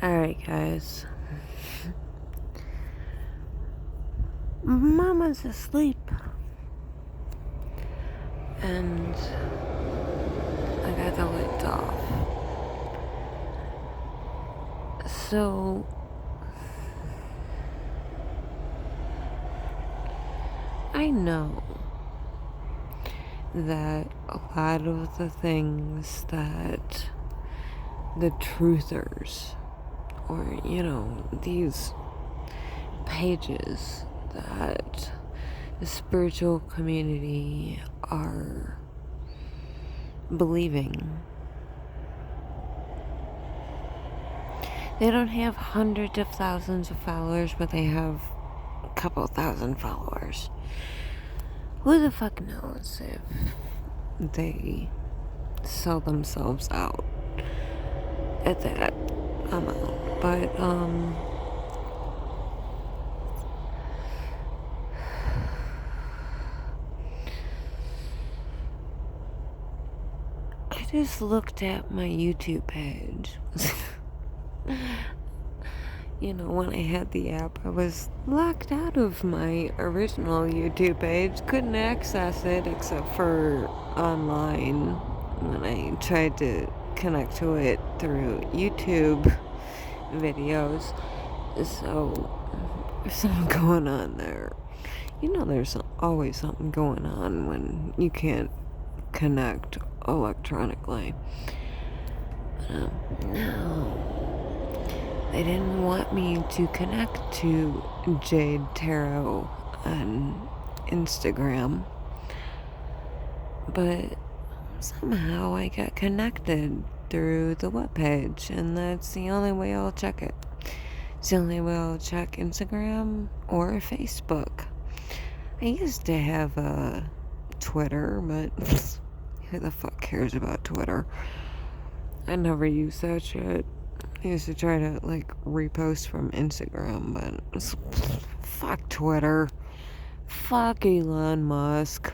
Alright, guys. Mama's asleep. And I got the lights off. So I know that a lot of the things that the truthers, or these pages that the spiritual community are believing, they don't have hundreds of thousands of followers, but they have a couple thousand followers. Who the fuck knows if they sell themselves out at that amount? But I just looked at my YouTube page. When I had the app, I was locked out of my original YouTube page. Couldn't access it except for online when I tried to connect to it through YouTube videos. So there's something going on there. There's always something going on when you can't connect electronically. No. They didn't want me to connect to Jade Tarot on Instagram. But somehow I got connected through the webpage, and that's the only way I'll check it. It's the only way I'll check Instagram or Facebook. I used to have a Twitter, but who the fuck cares about Twitter? I never used that shit. I used to try to, repost from Instagram, but fuck Twitter. Fuck Elon Musk.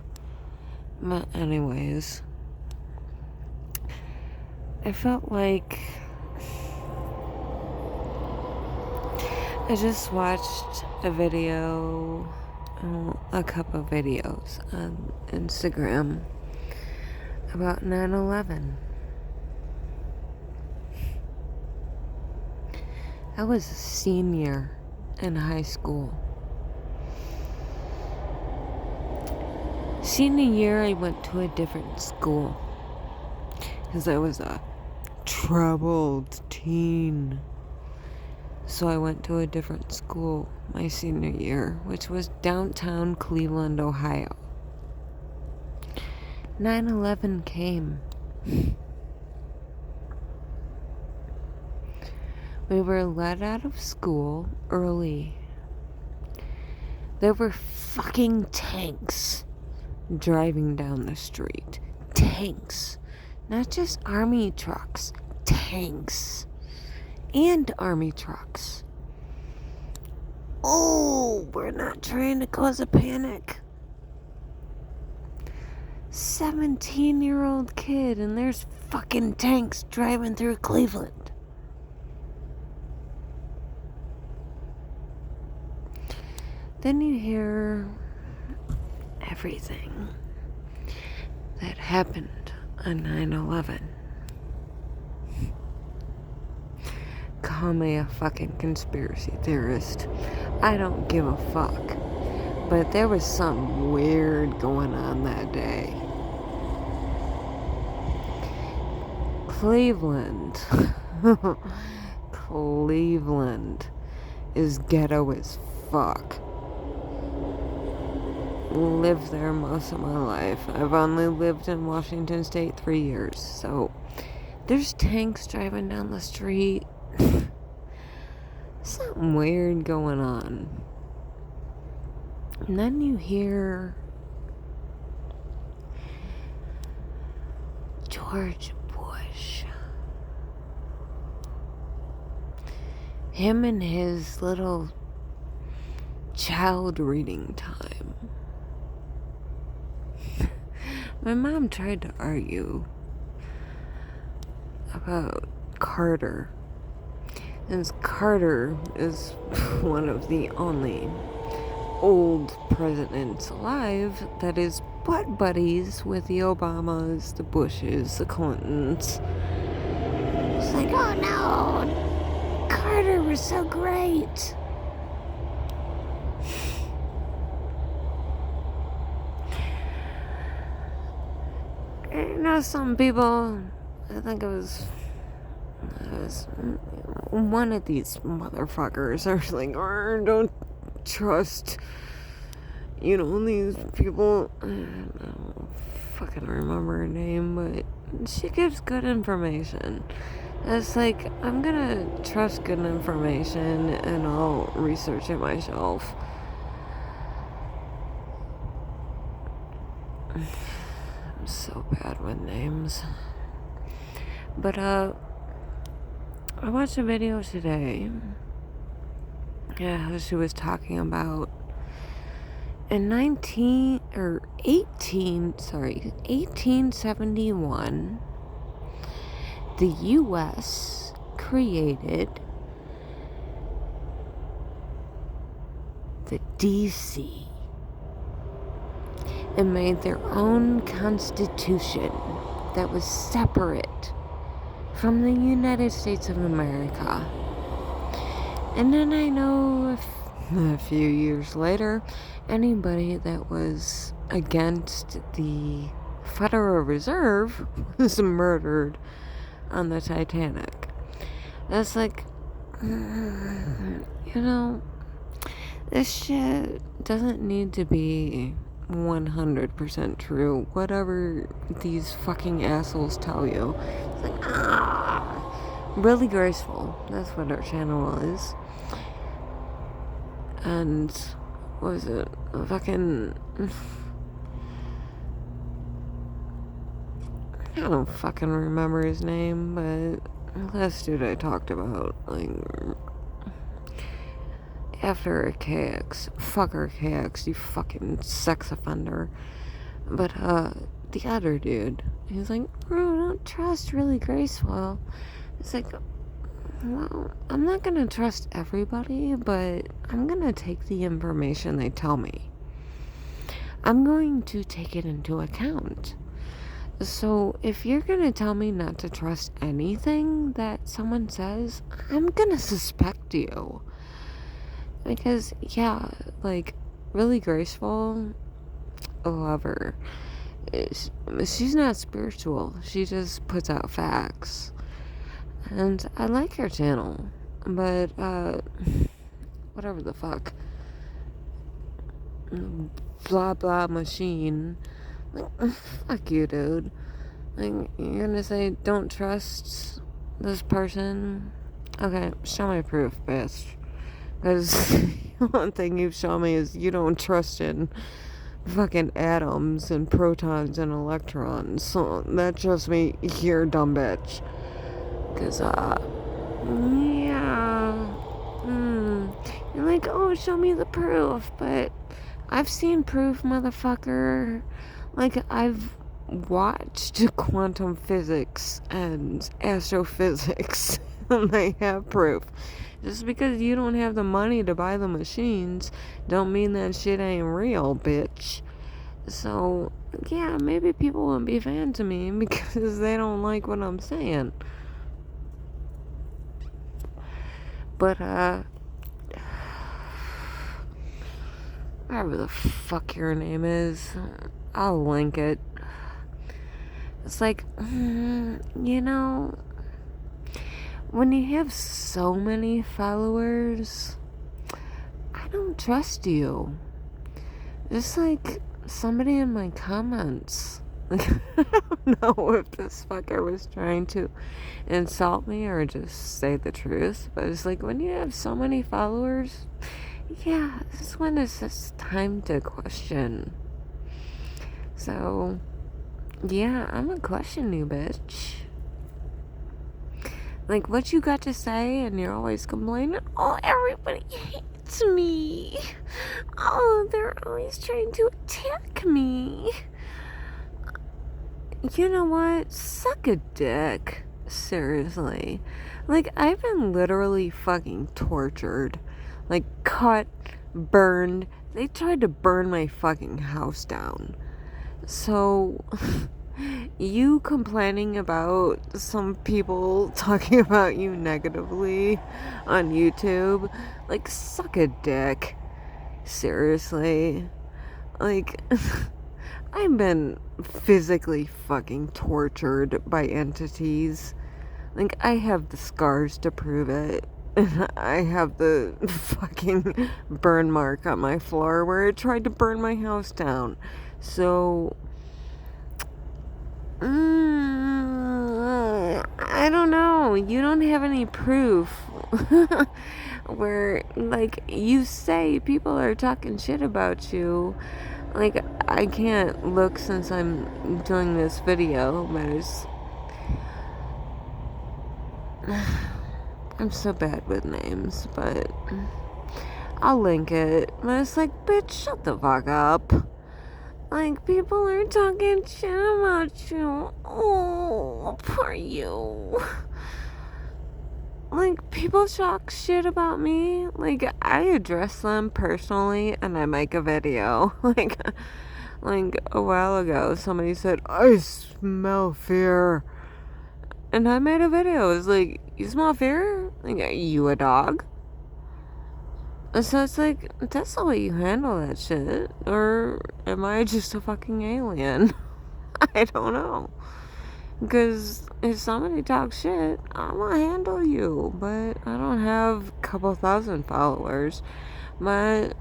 But anyways, I felt like I just watched a couple videos on Instagram about 9/11. I was a senior in high school. Senior year, I went to a different school because I was a troubled teen. So I went to a different school my senior year, which was downtown Cleveland, Ohio. 9/11 came. We were let out of school early. There were fucking tanks driving down the street. Tanks. Not just army trucks. Tanks. And army trucks. Oh, we're not trying to cause a panic. 17-year-old kid, and there's fucking tanks driving through Cleveland. Then you hear everything that happened on 9/11. Call me a fucking conspiracy theorist. I don't give a fuck. But there was something weird going on that day. Cleveland. Cleveland is ghetto as fuck. Lived there most of my life. I've only lived in Washington State 3 years, so there's tanks driving down the street. Something weird going on. And then you hear George Bush. Him and his little child reading time. My mom tried to argue about Carter. Since Carter is one of the only old presidents alive that is butt buddies with the Obamas, the Bushes, the Clintons. It's like, oh no, Carter was so great. You know, some people, I think it was one of these motherfuckers are like, oh, don't trust, these people. I don't fucking remember her name, but she gives good information. It's like, I'm gonna trust good information and I'll research it myself. I'm so bad with names. But, I watched a video today. Yeah, she was talking about in 1871, the U.S. created the D.C. and made their own constitution that was separate from the United States of America. And then I know a few years later, anybody that was against the Federal Reserve was murdered on the Titanic. That's like, this shit doesn't need to be 100% true. Whatever these fucking assholes tell you. It's like, really graceful. That's what our channel is. And what was it? I don't fucking remember his name, but last dude I talked about, like, after KX, fuck KX, you fucking sex offender. But the other dude, he's like, bro, don't trust really graceful. It's like, well, I'm not gonna trust everybody, but I'm gonna take the information they tell me. I'm going to take it into account. So if you're gonna tell me not to trust anything that someone says, I'm gonna suspect you. Because, yeah, like, really graceful, I love her. She's not spiritual. She just puts out facts. And I like her channel. But, whatever the fuck. Blah blah machine. Like, fuck you, dude. Like, you're gonna say, don't trust this person? Okay, show me proof, bitch. Because one thing you've shown me is you don't trust in fucking atoms and protons and electrons. So that shows me you're a dumb bitch. Because, you're like, oh, show me the proof. But I've seen proof, motherfucker. Like, I've watched quantum physics and astrophysics, and they have proof. Just because you don't have the money to buy the machines, don't mean that shit ain't real, bitch. So, yeah, maybe people won't be fans of me because they don't like what I'm saying. But, whatever the fuck your name is, I'll link it. It's like, when you have so many followers, I don't trust you. Just like somebody in my comments. Like, I don't know if this fucker was trying to insult me or just say the truth, but it's like when you have so many followers, yeah, this is when it's just time to question. So, yeah, I'm gonna question you, bitch. Like, what you got to say, and you're always complaining, oh, everybody hates me. Oh, they're always trying to attack me. You know what? Suck a dick. Seriously. Like, I've been literally fucking tortured. Like, cut, burned. They tried to burn my fucking house down. So, you complaining about some people talking about you negatively on YouTube, like, suck a dick. Seriously. Like, I've been physically fucking tortured by entities. Like, I have the scars to prove it. I have the fucking burn mark on my floor where it tried to burn my house down. So, I don't know. You don't have any proof where, like, you say people are talking shit about you. Like, I can't look since I'm doing this video, but I'm so bad with names, but I'll link it. But it's like, bitch, shut the fuck up. Like, people are talking shit about you. Oh, poor you. Like, people talk shit about me. Like, I address them personally and I make a video. Like a while ago, somebody said, I smell fear. And I made a video. It was like, you smell fear? Like, are you a dog? So it's like, that's the way you handle that shit. Or am I just a fucking alien? I don't know. Because if somebody talks shit, I'm gonna handle you. But I don't have a couple thousand followers. But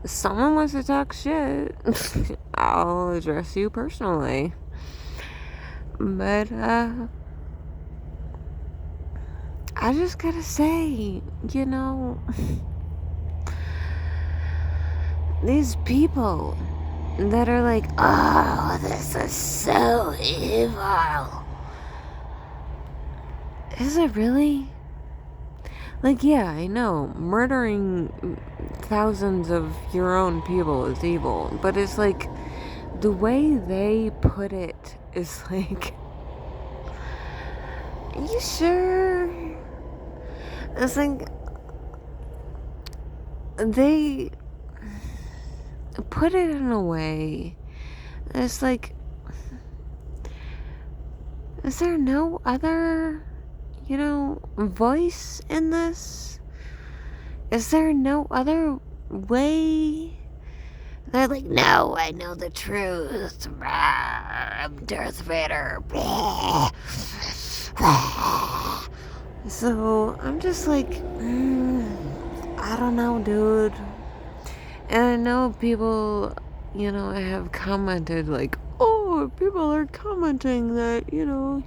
if someone wants to talk shit, I'll address you personally. But, I just gotta say, you know, these people that are like, oh, this is so evil. Is it really? Like, yeah, I know, murdering thousands of your own people is evil, but it's like, the way they put it is like, are you sure? It's like, they put it in a way, it's like, is there no other, you know, voice in this? Is there no other way? They're like, no, I know the truth. I'm Darth Vader. So, I'm just like, I don't know, dude. And I know people, you know, have commented like, oh, people are commenting that, you know,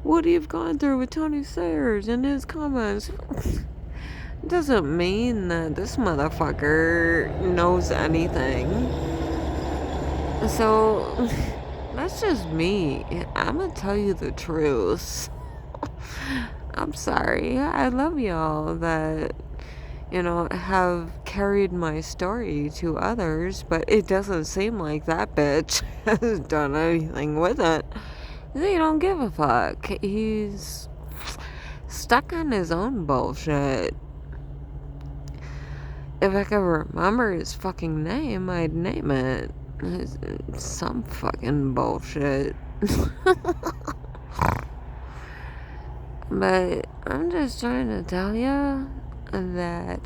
what you've gone through with Tony Sayers and his comments. Doesn't mean that this motherfucker knows anything. So, that's just me. I'm gonna tell you the truth. I'm sorry. I love y'all that, you know, have carried my story to others, but it doesn't seem like that bitch has done anything with it. They don't give a fuck. He's stuck on his own bullshit. If I could remember his fucking name, I'd name it. It's some fucking bullshit. But I'm just trying to tell you that,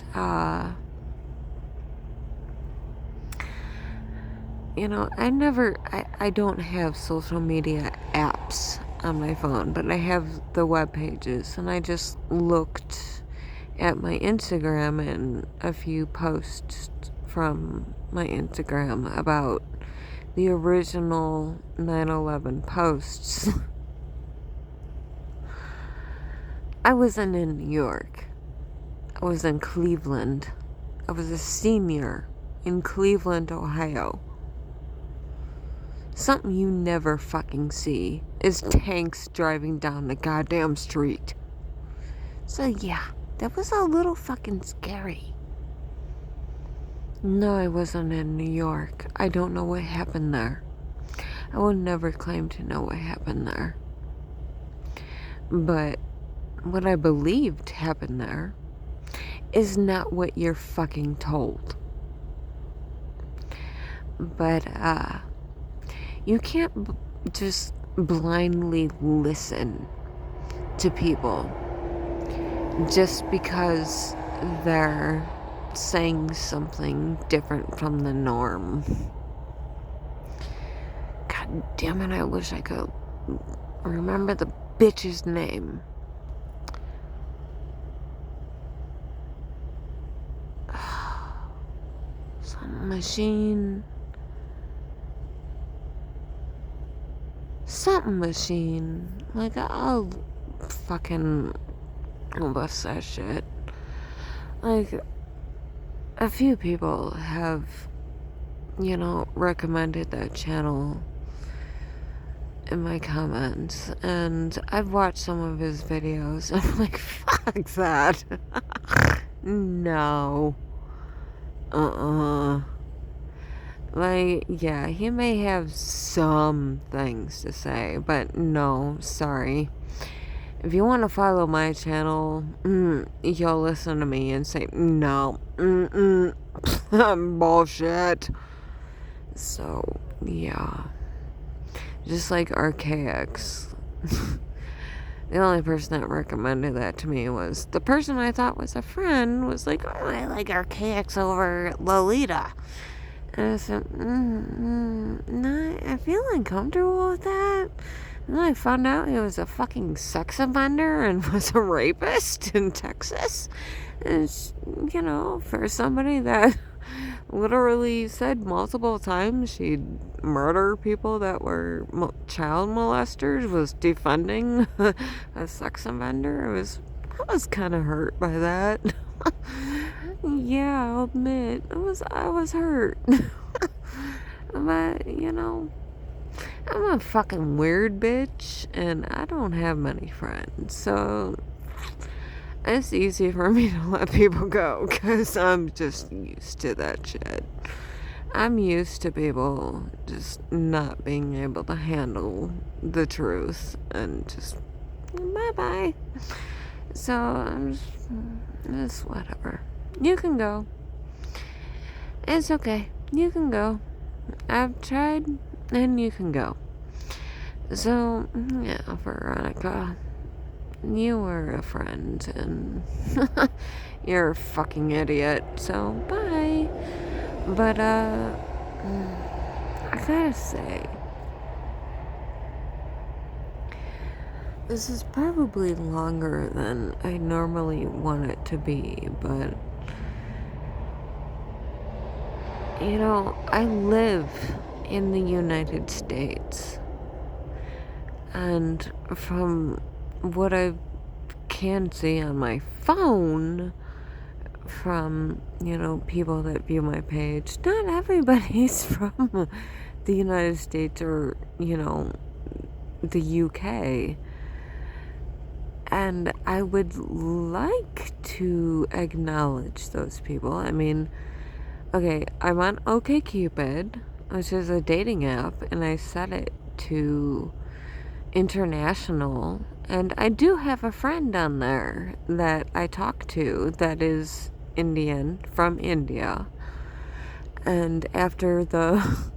you know, I don't have social media apps on my phone, but I have the web pages, and I just looked at my Instagram and a few posts from my Instagram about the original 9/11 posts. I wasn't in New York. I was in Cleveland. I was a senior in Cleveland, Ohio. Something you never fucking see is tanks driving down the goddamn street. So yeah, that was a little fucking scary. No, I wasn't in New York. I don't know what happened there. I will never claim to know what happened there. But what I believed happened there is not what you're fucking told. But, you can't just blindly listen to people just because they're saying something different from the norm. God damn it, I wish I could remember the bitch's name. Some machine. Something machine. Like, I'll fucking bust that shit. Like, a few people have, recommended that channel in my comments, and I've watched some of his videos. I'm like, fuck that. No. Like, yeah, he may have some things to say, but no, sorry. If you want to follow my channel, you'll listen to me and say, no, bullshit. So, yeah. Just like RKX. The only person that recommended that to me was the person I thought was a friend was like, oh, I like RKX over Lolita. And I said, no, I feel uncomfortable with that. And then I found out he was a fucking sex offender and was a rapist in Texas. And, for somebody that literally said multiple times she'd murder people that were child molesters, was defending a sex offender. I was kind of hurt by that. Yeah, I'll admit, I was hurt. But, I'm a fucking weird bitch, and I don't have many friends, so it's easy for me to let people go, because I'm just used to that shit. I'm used to people just not being able to handle the truth, and just, bye-bye. So, I'm just whatever. You can go. It's okay. You can go. I've tried, and you can go. So, yeah, Veronica, you were a friend, and you're a fucking idiot, so bye. But, I gotta say, this is probably longer than I normally want it to be, but I live in the United States, and from what I can see on my phone, from, people that view my page, not everybody's from the United States or, the UK. And I would like to acknowledge those people. I mean, okay, I'm on OkCupid, which is a dating app, and I set it to international, and I do have a friend on there that I talk to that is Indian, from India. And after the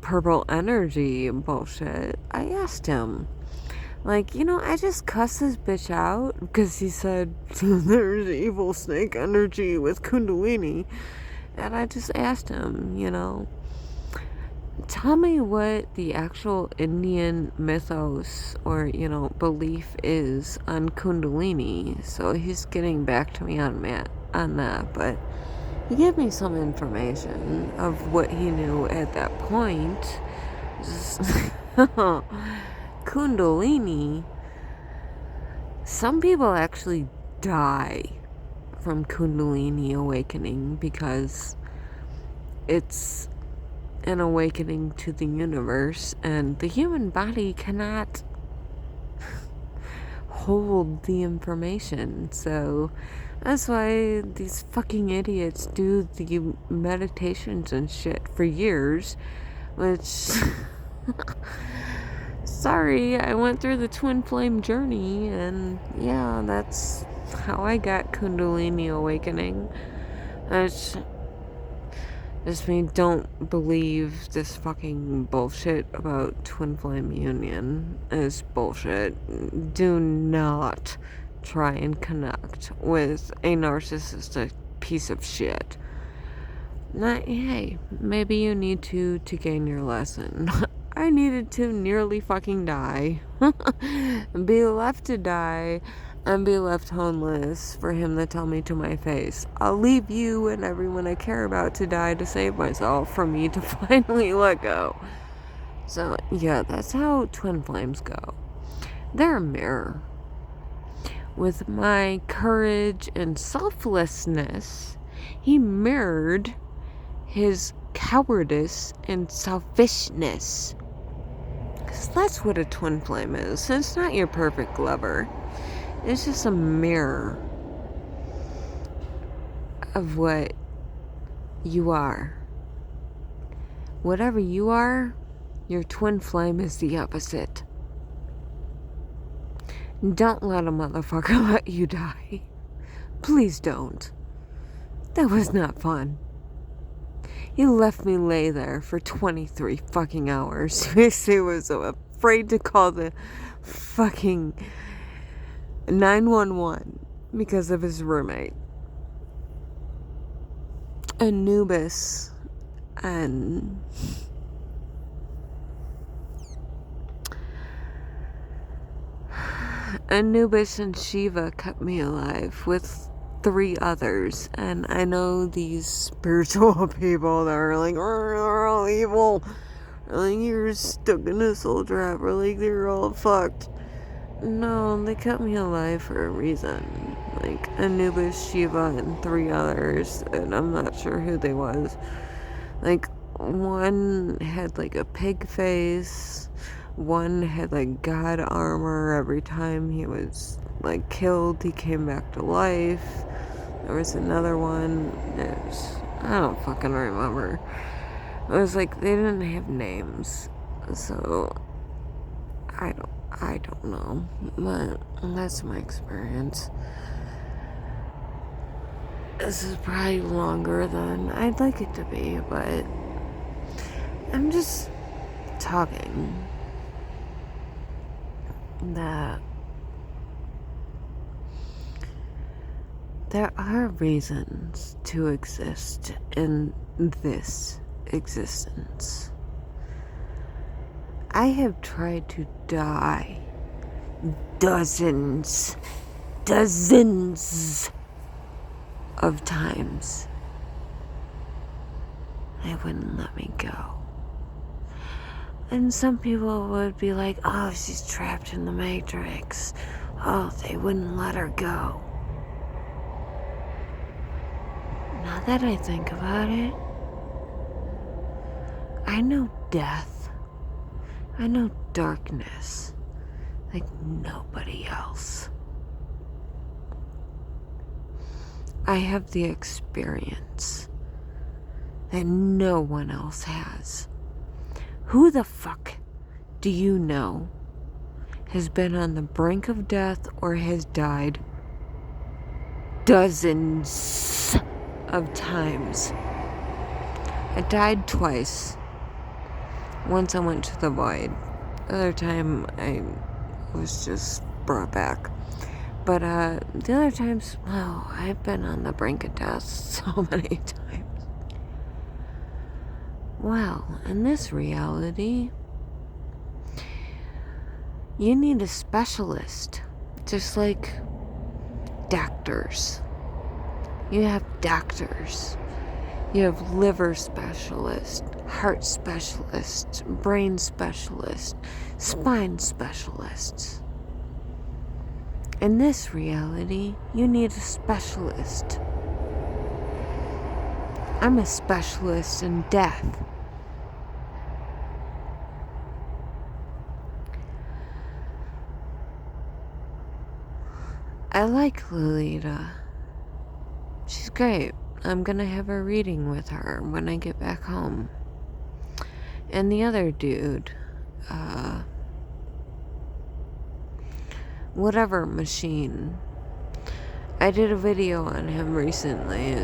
purple energy bullshit, I asked him, like, I just cussed this bitch out because he said there's evil snake energy with Kundalini. And I just asked him, tell me what the actual Indian mythos or, belief is on Kundalini. So he's getting back to me on that, but he gave me some information of what he knew at that point. Just Kundalini, some people actually die from Kundalini awakening because it's an awakening to the universe, and the human body cannot hold the information. So that's why these fucking idiots do the meditations and shit for years, which sorry, I went through the twin flame journey, and yeah, that's how I got Kundalini awakening. It's just me, don't believe this fucking bullshit about twin flame union is bullshit. Do not try and connect with a narcissistic piece of shit. Hey, maybe you need to gain your lesson. I needed to nearly fucking die. Be left to die and be left homeless for him to tell me to my face, I'll leave you and everyone I care about to die to save myself, for me to finally let go. So, yeah, that's how twin flames go. They're a mirror. With my courage and selflessness, he mirrored his cowardice and selfishness. Because that's what a twin flame is. It's not your perfect lover. It's just a mirror of what you are. Whatever you are, your twin flame is the opposite. Don't let a motherfucker let you die. Please don't. That was not fun. You left me lay there for 23 fucking hours. He was so afraid to call the fucking 911 because of his roommate. Anubis and Shiva kept me alive with 3 others, and I know these spiritual people that are like, they're all evil, like, you're stuck in a soul trap, or like, they're all fucked. No, they kept me alive for a reason. Like, Anubis, Shiva, and 3 others, and I'm not sure who they was. Like, one had like a pig face, one had like god armor. Every time he was like killed, he came back to life. There was another one. I don't fucking remember. It was like they didn't have names, so I don't know. But that's my experience. This is probably longer than I'd like it to be, but I'm just talking that there are reasons to exist in this existence. I have tried to die dozens of times. They wouldn't let me go. And some people would be like, oh, she's trapped in the Matrix. Oh, they wouldn't let her go. Now that I think about it, I know death. I know darkness like nobody else. I have the experience that no one else has. Who the fuck do you know has been on the brink of death or has died dozens of times? I died twice. Once I went to the void. The other time I was just brought back. But the other times, oh, I've been on the brink of death so many times. Well, in this reality, you need a specialist, just like doctors. You have doctors. You have liver specialists, heart specialists, brain specialists, spine specialists. In this reality, you need a specialist. I'm a specialist in death. I like Lolita. She's great. I'm gonna have a reading with her when I get back home. And the other dude, whatever machine. I did a video on him recently.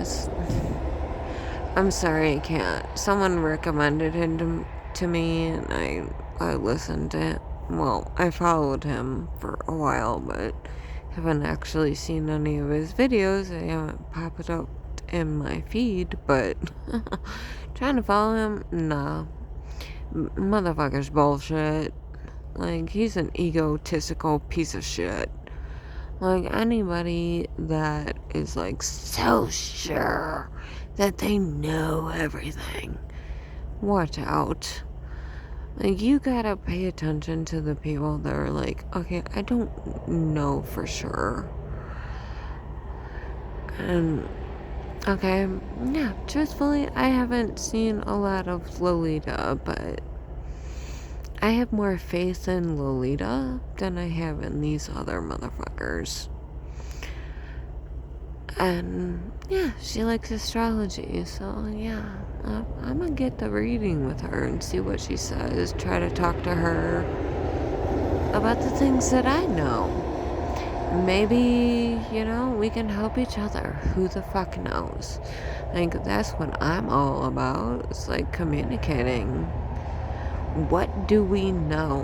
I'm sorry, I can't. Someone recommended him to me, and I listened to it. Well, I followed him for a while, but haven't actually seen any of his videos. I haven't popped up in my feed, but trying to follow him, nah. Motherfucker's bullshit. Like, he's an egotistical piece of shit. Like, anybody that is, like, so sure that they know everything, watch out. Like, you gotta pay attention to the people that are like, okay, I don't know for sure. And, okay, yeah, truthfully, I haven't seen a lot of Lolita, but I have more faith in Lolita than I have in these other motherfuckers. And yeah, she likes astrology, so yeah, I'm gonna get the reading with her and see what she says. Try to talk to her about the things that I know. Maybe, we can help each other. Who the fuck knows? Like, that's what I'm all about. It's like communicating. What do we know?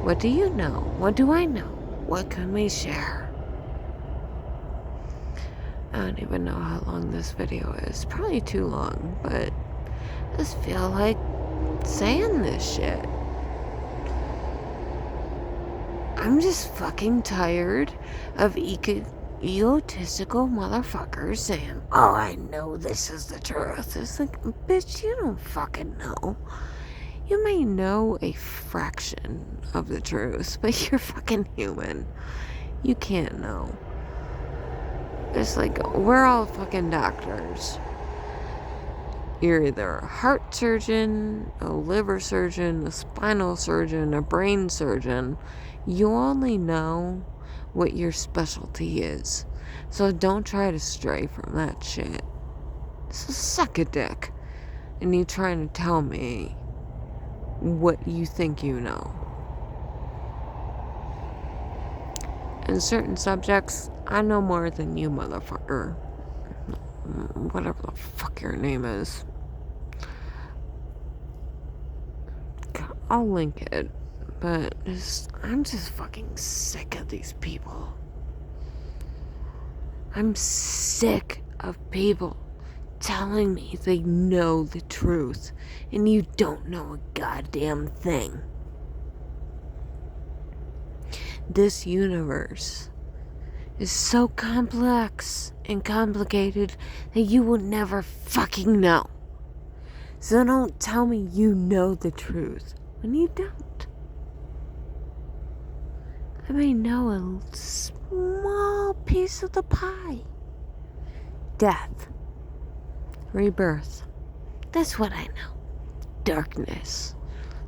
What do you know? What do I know? What can we share? I don't even know how long this video is. Probably too long, but I just feel like saying this shit. I'm just fucking tired of egotistical motherfuckers saying, oh, I know this is the truth. It's like, bitch, you don't fucking know. You may know a fraction of the truth, but you're fucking human. You can't know. It's like, we're all fucking doctors. You're either a heart surgeon, a liver surgeon, a spinal surgeon, a brain surgeon. You only know what your specialty is. So don't try to stray from that shit. So suck a dick. And you trying to tell me what you think you know. In certain subjects, I know more than you, motherfucker. Whatever the fuck your name is. I'll link it. But I'm just fucking sick of these people. I'm sick of people telling me they know the truth and you don't know a goddamn thing. This universe is so complex and complicated that you will never fucking know. So don't tell me you know the truth when you don't. I may know a small piece of the pie. Death. Rebirth. That's what I know. Darkness.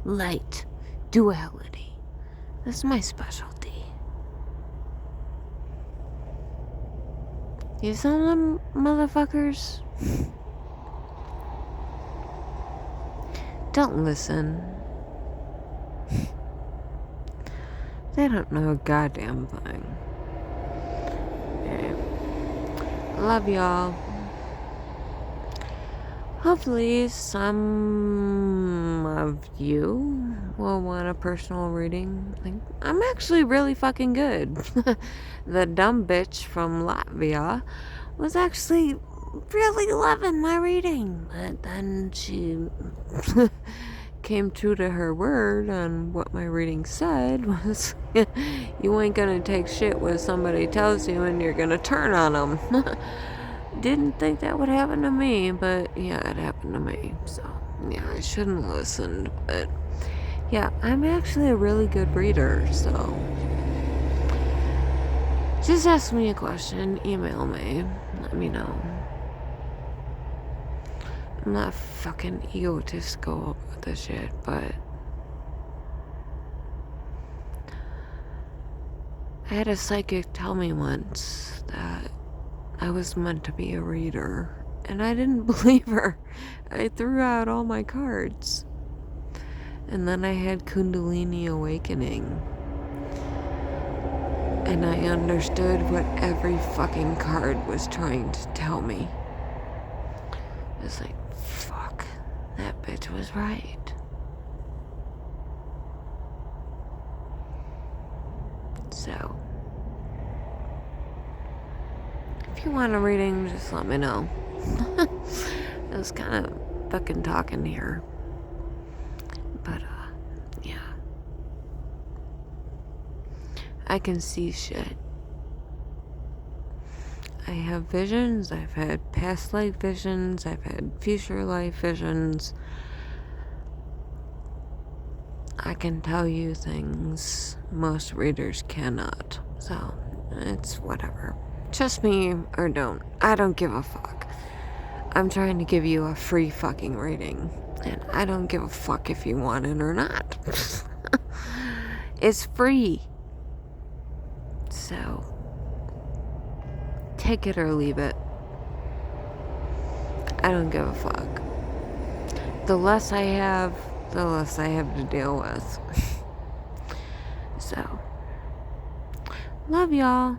Light. Duality. That's my specialty. You some of them motherfuckers don't listen. They don't know a goddamn thing. Okay. Love y'all. Hopefully some of you will want a personal reading. Like, I'm actually really fucking good. The dumb bitch from Latvia was actually really loving my reading. But then she came true to her word on what my reading said was, you ain't gonna take shit what somebody tells you and you're gonna turn on them. Didn't think that would happen to me, but yeah, it happened to me. So yeah, I shouldn't have listened, but yeah, I'm actually a really good reader. So just ask me a question, email me, let me know. I'm not fucking egotistical about this shit, but I had a psychic tell me once that I was meant to be a reader, and I didn't believe her. I threw out all my cards. And then I had Kundalini awakening. And I understood what every fucking card was trying to tell me. It's like, fuck, that bitch was right. So, if you want a reading, just let me know. I was kind of fucking talking here. But, yeah. I can see shit. I have visions. I've had past life visions. I've had future life visions. I can tell you things most readers cannot. So, it's whatever. Trust me or don't. I don't give a fuck. I'm trying to give you a free fucking reading. And I don't give a fuck if you want it or not. It's free. So, take it or leave it. I don't give a fuck. The less I have, the less I have to deal with. So, love y'all.